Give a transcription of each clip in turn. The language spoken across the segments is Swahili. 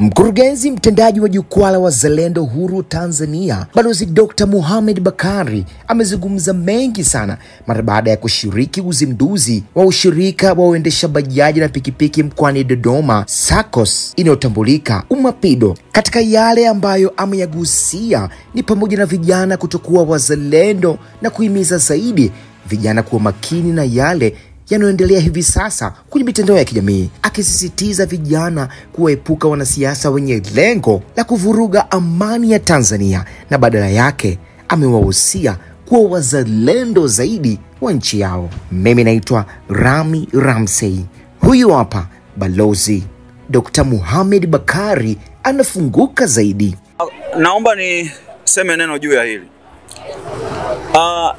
Mkurugenzi mtendaji wa Jukwaa la Wazalendo Huru Tanzania, Balozi Dr. Mohamed Bakari amezungumza mengi sana mara baada ya kushiriki uzinduzi wa ushirika wa uendesha bajaji na pikipiki mkoani Dodoma, SACCOS inayotambulika UMAPIDO. Katika yale ambayo ameyagusia ni pamoja na vijana kutokuwa wazalendo na kuhimiza zaidi vijana kuwa makini na yale yanayoendelea hivi sasa kwenye mitandao ya kijamii, akisisitiza vijana kuepuka wanasiasa wenye lengo la kuvuruga amani ya Tanzania na badala yake amewahusia kuwa wazalendo zaidi wa nchi yao. Mimi naitwa Rami Ramsey. Huyu hapa Balozi Dr. Mohamed Bakari anafunguka zaidi. Naomba niseme neno juu ya hili.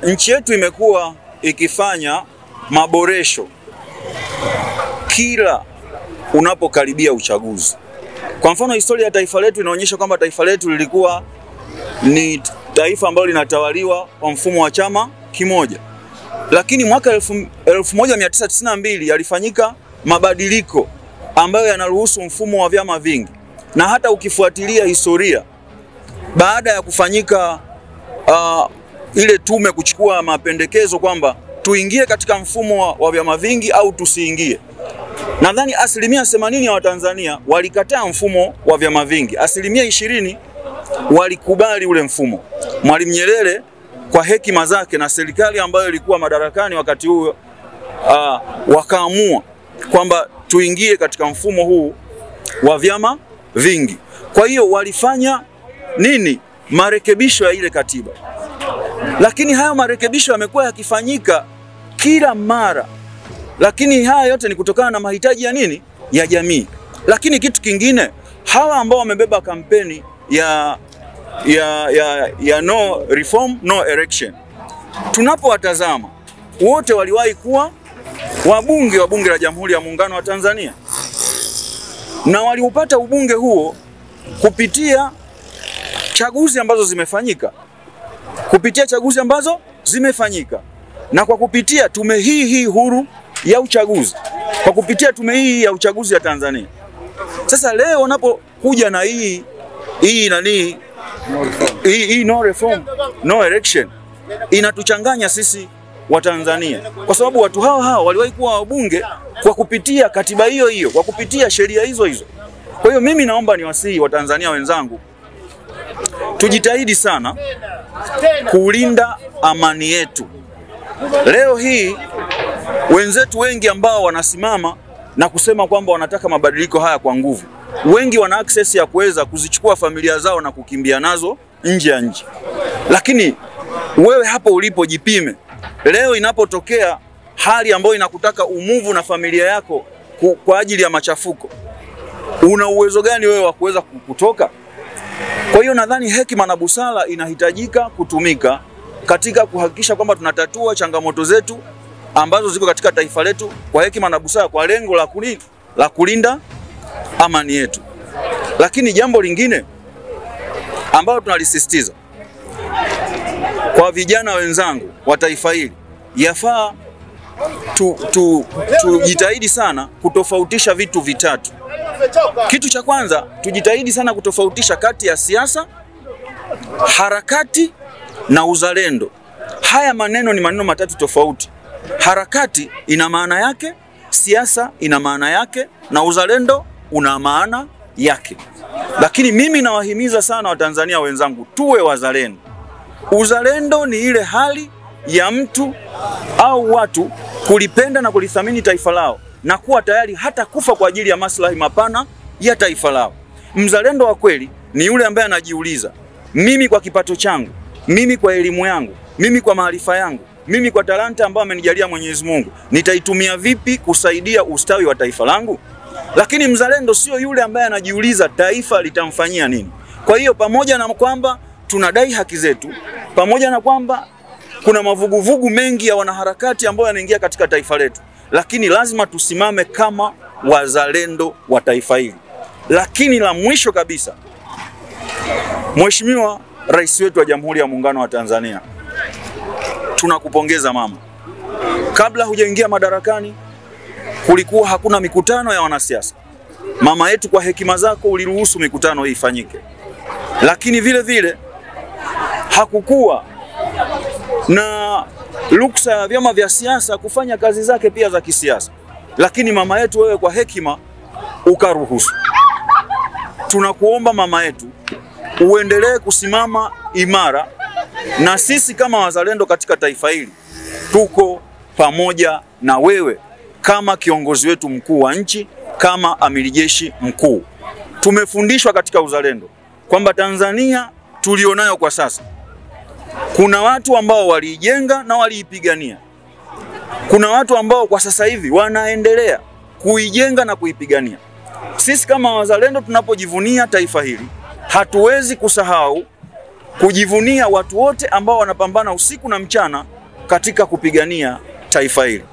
Nchi yetu imekuwa ikifanya maboresho kila unapokaribia uchaguzi. Kwa mfano, historia ya taifa letu inaonyesha kwamba taifa letu lilikuwa ni taifa ambalo linatawaliwa kwa mfumo wa chama kimoja. Lakini mwaka 1992 yalifanyika mabadiliko ambayo yanaruhusu mfumo wa vyama vingi. Na hata ukifuatilia historia, baada ya kufanyika ile tume kuchukua mapendekezo kwamba tuingie katika mfumo wa vyama vingi au tusiingie, nadhani 80% ya Watanzania walikataa mfumo wa vyama vingi. 20% walikubali ule mfumo. Mwalimu Nyerere kwa hekima zake na serikali ambayo ilikuwa madarakani wakati huo wakaamua kwamba tuingie katika mfumo huu wa vyama vingi. Kwa hiyo walifanya nini? Marekebisho ya ile katiba. Lakini hayo marekebisho yamekuwa yakifanyika kila mara. Lakini haya yote ni kutokana na mahitaji ya nini? Ya jamii. Lakini kitu kingine, hawa ambao wamebeba kampeni ya no reform, no election, tunapowatazama wote waliwahi kuwa wabunge wa Bunge la Jamhuri ya Muungano wa Tanzania. Na waliupata ubunge huo kupitia chaguzi ambazo zimefanyika. Na kwa kupitia tume hii huru ya uchaguzi, kwa kupitia tume hii ya uchaguzi ya Tanzania. Sasa leo wanapokuja na hii no reform, no election, inatuchanganya sisi wa Tanzania, kwa sababu watu hao waliwahi kuwa wabunge kwa kupitia katiba hiyo, kwa kupitia sheria hizo. Kwa hiyo mimi naomba niwasihi wa Tanzania wenzangu, tujitahidi sana kulinda amani yetu. Leo hii wenzetu wengi ambao wanasimama na kusema kwamba wanataka mabadiliko haya kwa nguvu, wengi wana access ya kuweza kuzichukua familia zao na kukimbia nazo nje ya nchi. Lakini wewe hapo ulipo jipime. Leo inapotokea hali ambayo inakutaka umuvu na familia yako kwa ajili ya machafuko, una uwezo gani wewe wa kuweza kutoka? Kwa hiyo nadhani hekima na busara inahitajika kutumika katika kuhakikisha kwamba tunatatua changamoto zetu ambazo ziko katika taifa letu kwa hekima na busara, kwa lengo la kulinda amani yetu. Lakini jambo lingine ambalo tunalisisitiza kwa vijana wenzangu wa taifa hili, yafaa tujitahidi sana kutofautisha vitu vitatu. Kitu cha kwanza, tujitahidi sana kutofautisha kati ya siasa, harakati na uzalendo. Haya maneno ni maneno matatu tofauti. Harakati ina maana yake, siasa ina maana yake, na uzalendo una maana yake. Lakini mimi nawahimiza sana Watanzania wenzangu, tuwe wazalendo. Uzalendo ni ile hali ya mtu au watu kulipenda na kulithamini taifa lao na kuwa tayari hata kufa kwa ajili ya maslahi mapana ya taifa lao. Mzalendo wa kweli ni yule ambaye anajiuliza, mimi kwa kipato changu, mimi kwa elimu yangu, mimi kwa maarifa yangu, mimi kwa talanta ambayo amenijalia Mwenyezi Mungu, nitaitumia vipi kusaidia ustawi wa taifa langu? Lakini mzalendo sio yule ambaye anajiuliza taifa litamfanyia nini. Kwa hiyo pamoja na kwamba tunadai haki zetu, pamoja na kwamba kuna mavuguvugu mengi ya wanaharakati ambao yanaingia katika taifa letu, lakini lazima tusimame kama wazalendo wa taifa hili. Lakini la mwisho kabisa, Mheshimiwa Rais wetu wa Jamhuri ya Muungano wa Tanzania, tunakupongeza mama. Kabla hujaingia madarakani kulikuwa hakuna mikutano ya wanasiasa. mama yetu, kwa hekima zako uliruhusu mikutano hii ifanyike. Lakini vile vile hakukuwa na ruksa ya vyama vya siasa kufanya kazi zake pia za kisiasa. Lakini mama yetu, wewe kwa hekima ukaruhusu. Tunakuomba mama yetu, uendelee kusimama imara, na sisi kama wazalendo katika taifa hili tuko pamoja na wewe kama kiongozi wetu mkuu wa nchi, kama amiri jeshi mkuu. Tumefundishwa katika uzalendo kwamba Tanzania tulionayo kwa sasa, kuna watu ambao waliijenga na waliipigania. Kuna watu ambao kwa sasa hivi wanaendelea kuijenga na kuipigania. Sisi kama wazalendo tunapojivunia taifa hili, hatuwezi kusahau kujivunia watu wote ambao wanapambana usiku na mchana katika kupigania taifa hili.